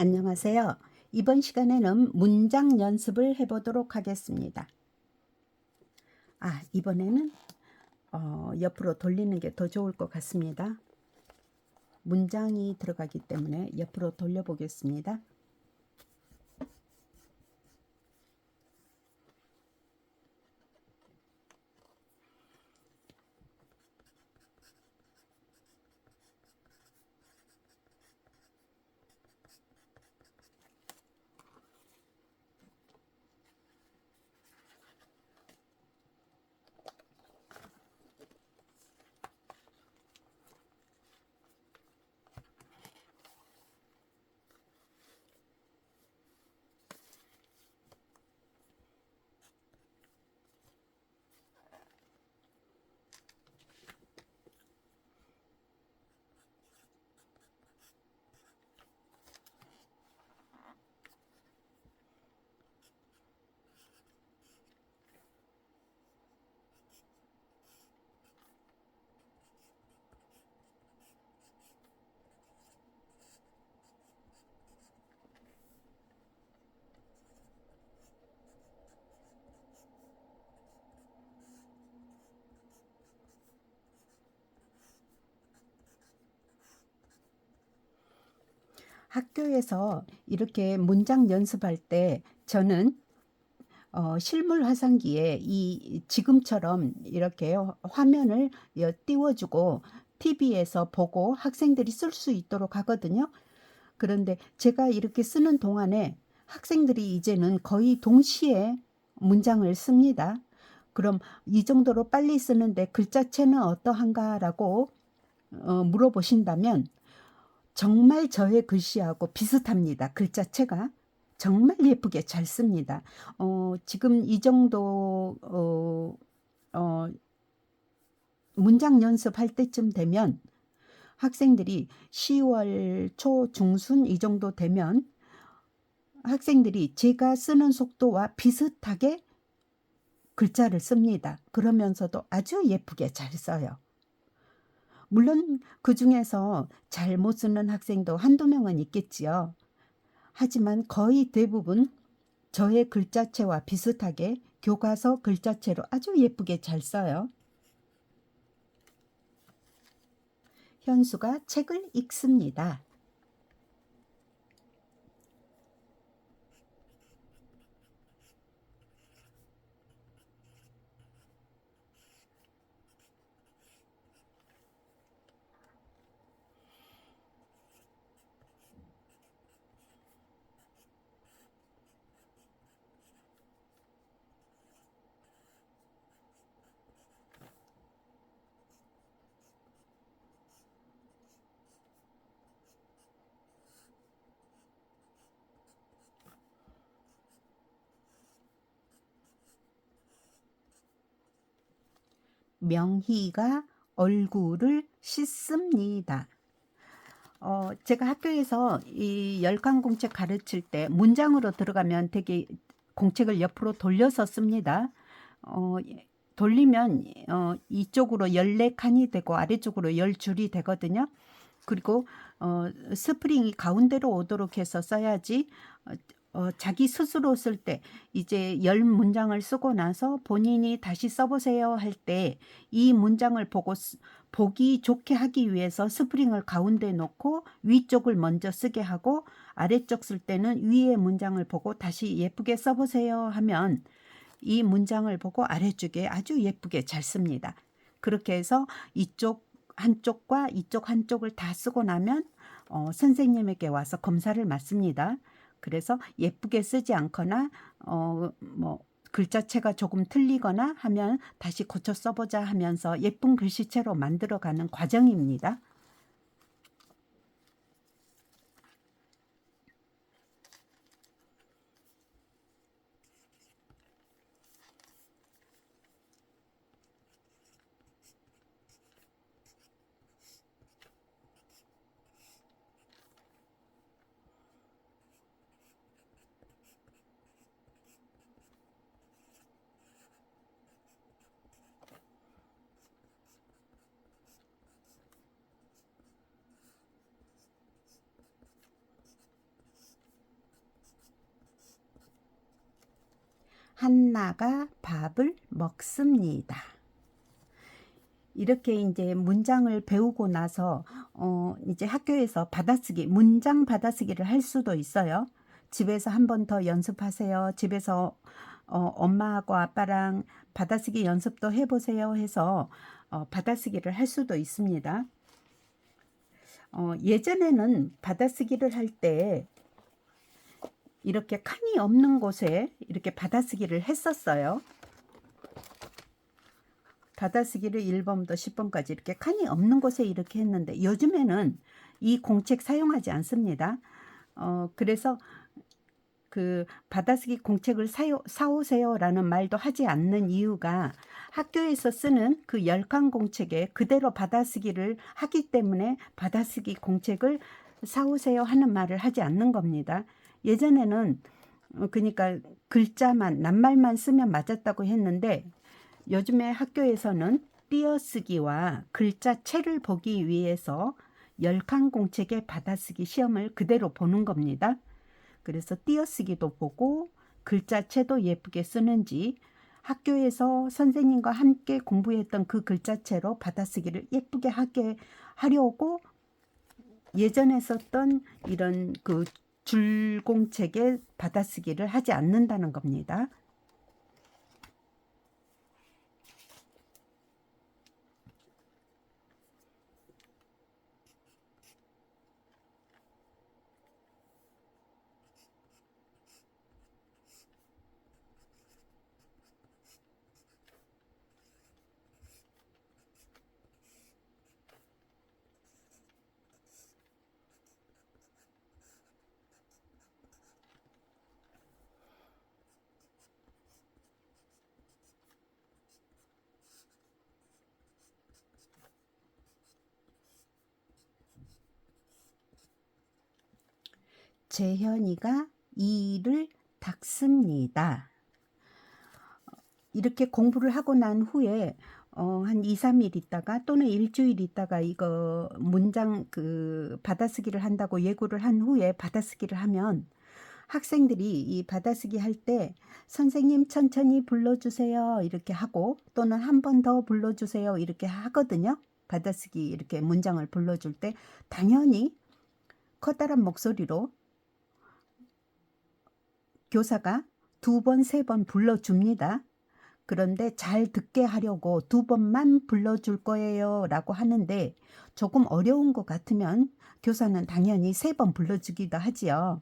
안녕하세요. 이번 시간에는 문장 연습을 해보도록 하겠습니다. 이번에는 옆으로 돌리는 게 더 좋을 것 같습니다. 문장이 들어가기 때문에 옆으로 돌려보겠습니다. 학교에서 이렇게 문장 연습할 때 저는 실물 화상기에 지금처럼 이렇게 화면을 띄워주고 TV에서 보고 학생들이 쓸 수 있도록 하거든요. 그런데 제가 이렇게 쓰는 동안에 학생들이 이제는 거의 동시에 문장을 씁니다. 그럼 이 정도로 빨리 쓰는데 글자체는 어떠한가라고 물어보신다면 정말 저의 글씨하고 비슷합니다. 글자체가 정말 예쁘게 잘 씁니다. 지금 이 정도 문장 연습할 때쯤 되면 학생들이 10월 초 중순 이 정도 되면 학생들이 제가 쓰는 속도와 비슷하게 글자를 씁니다. 그러면서도 아주 예쁘게 잘 써요. 물론 그 중에서 잘 못 쓰는 학생도 한두 명은 있겠지요. 하지만 거의 대부분 저의 글자체와 비슷하게 교과서 글자체로 아주 예쁘게 잘 써요. 현수가 책을 읽습니다. 명희가 얼굴을 씻습니다. 제가 학교에서 이 열강공책 가르칠 때 문장으로 들어가면 되게 공책을 옆으로 돌려서 씁니다. 돌리면 이쪽으로 14칸이 되고 아래쪽으로 10줄이 되거든요. 그리고 스프링이 가운데로 오도록 해서 써야지 자기 스스로 쓸 때 이제 10문장을 쓰고 나서 본인이 다시 써보세요 할 때 이 문장을 보기 좋게 하기 위해서 스프링을 가운데 놓고 위쪽을 먼저 쓰게 하고 아래쪽 쓸 때는 위의 문장을 보고 다시 예쁘게 써보세요 하면 이 문장을 보고 아래쪽에 아주 예쁘게 잘 씁니다. 그렇게 해서 이쪽 한쪽과 이쪽 한쪽을 다 쓰고 나면 선생님에게 와서 검사를 받습니다. 그래서 예쁘게 쓰지 않거나 글자체가 조금 틀리거나 하면 다시 고쳐 써보자 하면서 예쁜 글씨체로 만들어가는 과정입니다. 한나가 밥을 먹습니다. 이렇게 이제 문장을 배우고 나서 이제 학교에서 받아쓰기, 문장 받아쓰기를 할 수도 있어요. 집에서 한 번 더 연습하세요. 집에서 엄마하고 아빠랑 받아쓰기 연습도 해보세요 해서 받아쓰기를 할 수도 있습니다. 예전에는 받아쓰기를 할 때 이렇게 칸이 없는 곳에 이렇게 받아쓰기를 했었어요. 받아쓰기를 1번부터 10번까지 이렇게 칸이 없는 곳에 이렇게 했는데 요즘에는 이 공책 사용하지 않습니다. 그래서 그 받아쓰기 공책을 사오세요라는 말도 하지 않는 이유가 학교에서 쓰는 그 10칸 공책에 그대로 받아쓰기를 하기 때문에 받아쓰기 공책을 사오세요 하는 말을 하지 않는 겁니다. 예전에는 그러니까 글자만 낱말만 쓰면 맞았다고 했는데 요즘에 학교에서는 띄어쓰기와 글자체를 보기 위해서 10칸 공책의 받아쓰기 시험을 그대로 보는 겁니다. 그래서 띄어쓰기도 보고 글자체도 예쁘게 쓰는지 학교에서 선생님과 함께 공부했던 그 글자체로 받아쓰기를 예쁘게 하려고 예전에 썼던 이런 그 줄공책에 받아쓰기를 하지 않는다는 겁니다. 재현이가 이를 닦습니다. 이렇게 공부를 하고 난 후에 한 2, 3일 있다가 또는 일주일 있다가 이거 문장 그 받아쓰기를 한다고 예고를 한 후에 받아쓰기를 하면 학생들이 이 받아쓰기 할 때 선생님 천천히 불러주세요 이렇게 하고 또는 한 번 더 불러주세요 이렇게 하거든요. 받아쓰기 이렇게 문장을 불러줄 때 당연히 커다란 목소리로 교사가 2번, 3번 불러줍니다. 그런데 잘 듣게 하려고 2번만 불러줄 거예요 라고 하는데 조금 어려운 것 같으면 교사는 당연히 3번 불러주기도 하지요.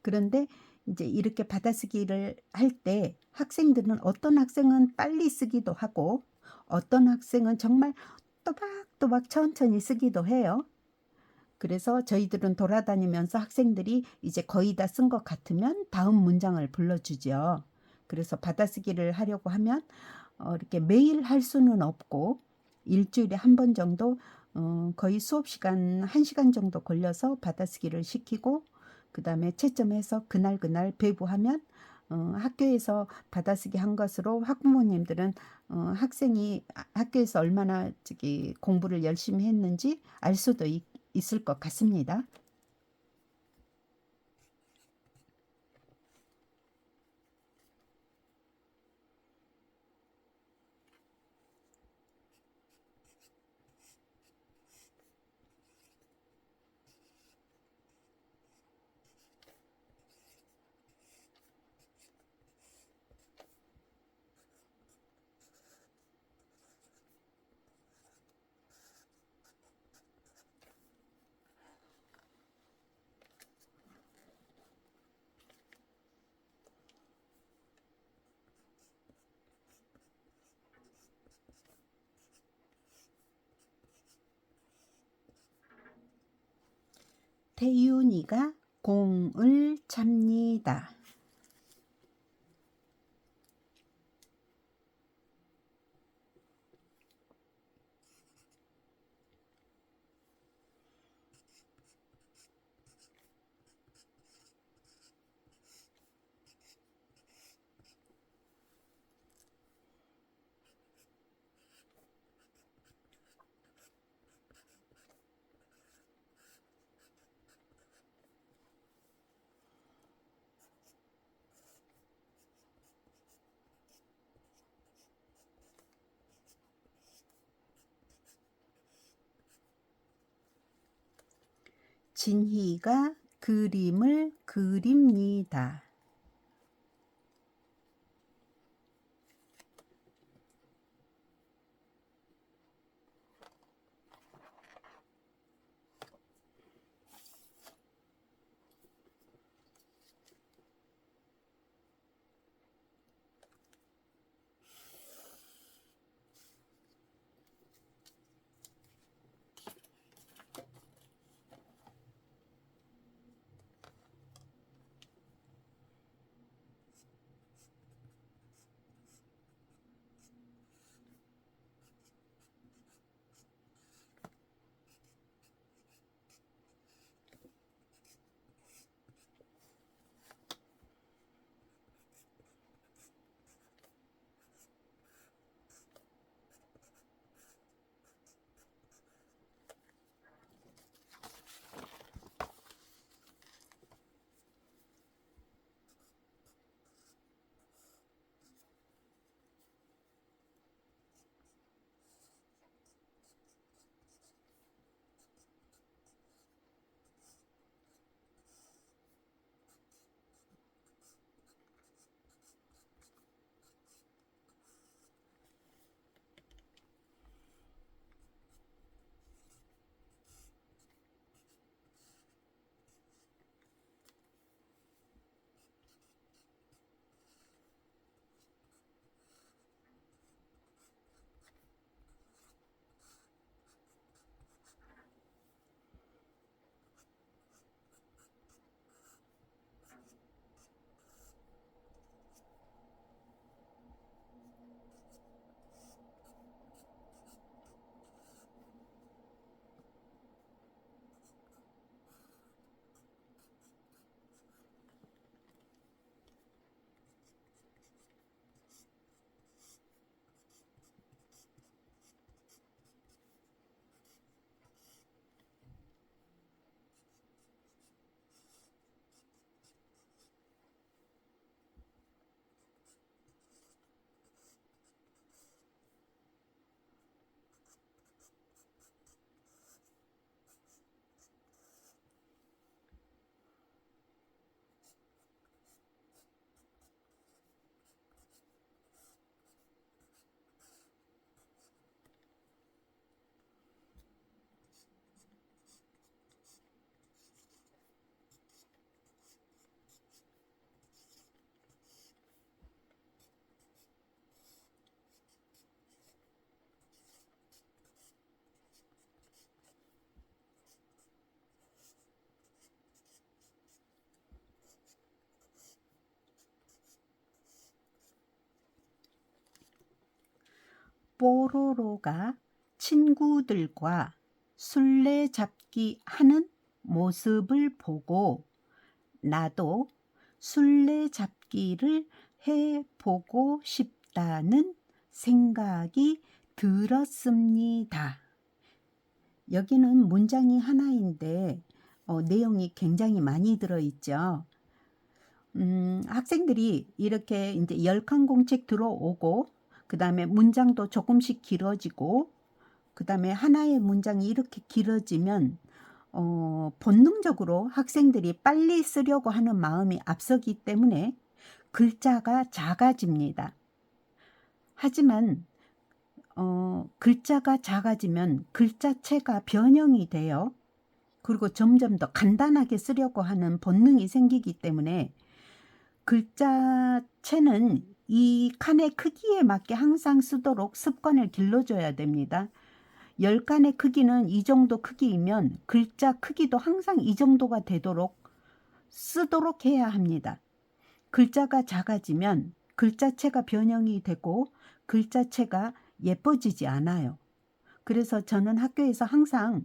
그런데 이제 이렇게 받아쓰기를 할 때 학생들은 어떤 학생은 빨리 쓰기도 하고 어떤 학생은 정말 또박또박 천천히 쓰기도 해요. 그래서 저희들은 돌아다니면서 학생들이 이제 거의 다 쓴 것 같으면 다음 문장을 불러주죠. 그래서 받아쓰기를 하려고 하면 이렇게 매일 할 수는 없고 일주일에 한 번 정도 거의 수업 시간 1시간 정도 걸려서 받아쓰기를 시키고 그 다음에 채점해서 그날 배부하면 학교에서 받아쓰기 한 것으로 학부모님들은 학생이 학교에서 얼마나 공부를 열심히 했는지 알 수도 있을 것 같습니다. 태윤이가 공을 찹니다. 진희가 그림을 그립니다. 뽀로로가 친구들과 술래잡기 하는 모습을 보고 나도 술래잡기를 해보고 싶다는 생각이 들었습니다. 여기는 문장이 하나인데 내용이 굉장히 많이 들어있죠. 학생들이 이렇게 이제 10칸 공책 들어오고 그 다음에 문장도 조금씩 길어지고 그 다음에 하나의 문장이 이렇게 길어지면 본능적으로 학생들이 빨리 쓰려고 하는 마음이 앞서기 때문에 글자가 작아집니다. 하지만 글자가 작아지면 글자체가 변형이 돼요. 그리고 점점 더 간단하게 쓰려고 하는 본능이 생기기 때문에 글자체는 이 칸의 크기에 맞게 항상 쓰도록 습관을 길러줘야 됩니다. 10칸의 크기는 이 정도 크기이면 글자 크기도 항상 이 정도가 되도록 쓰도록 해야 합니다. 글자가 작아지면 글자체가 변형이 되고 글자체가 예뻐지지 않아요. 그래서 저는 학교에서 항상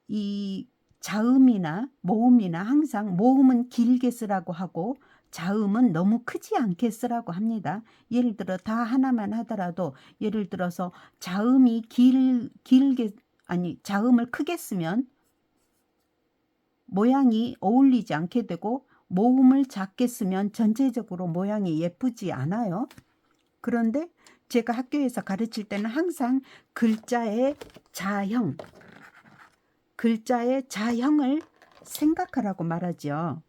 이 자음이나 모음이나 항상 모음은 길게 쓰라고 하고 자음은 너무 크지 않게 쓰라고 합니다. 예를 들어 다 하나만 하더라도 예를 들어서 자음이 길게 자음을 크게 쓰면 모양이 어울리지 않게 되고 모음을 작게 쓰면 전체적으로 모양이 예쁘지 않아요. 그런데 제가 학교에서 가르칠 때는 항상 글자의 자형, 글자의 자형을 생각하라고 말하죠.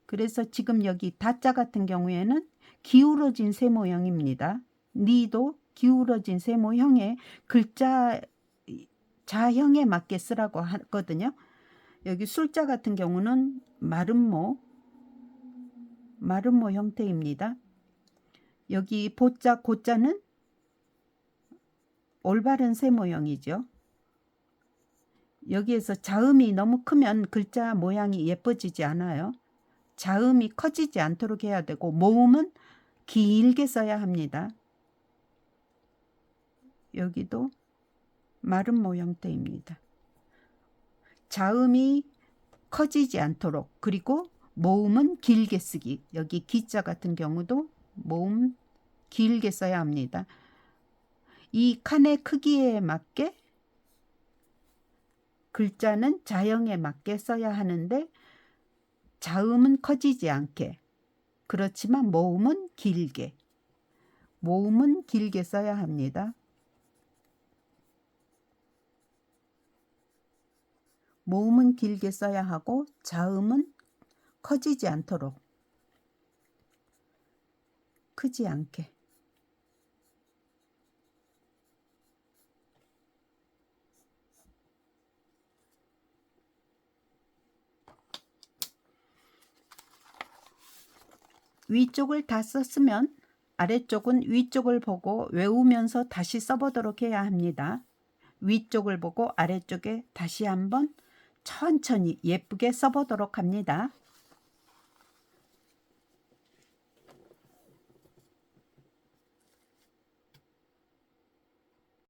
그래서 지금 여기 다자 같은 경우에는 기울어진 세모형입니다. 니도 기울어진 세모형의 글자 자형에 맞게 쓰라고 하거든요. 여기 술자 같은 경우는 마름모 형태입니다. 여기 보자, 고자는 올바른 세모형이죠. 여기에서 자음이 너무 크면 글자 모양이 예뻐지지 않아요. 자음이 커지지 않도록 해야 되고 모음은 길게 써야 합니다. 여기도 마름모 형태입니다. 자음이 커지지 않도록, 그리고 모음은 길게 쓰기. 여기 기자 같은 경우도 모음 길게 써야 합니다. 이 칸의 크기에 맞게 글자는 자형에 맞게 써야 하는데 자음은 커지지 않게, 그렇지만 모음은 길게 써야 합니다. 모음은 길게 써야 하고 자음은 커지지 않도록, 크지 않게. 위쪽을 다 썼으면 아래쪽은 위쪽을 보고 외우면서 다시 써보도록 해야 합니다. 위쪽을 보고 아래쪽에 다시 한번 천천히 예쁘게 써보도록 합니다.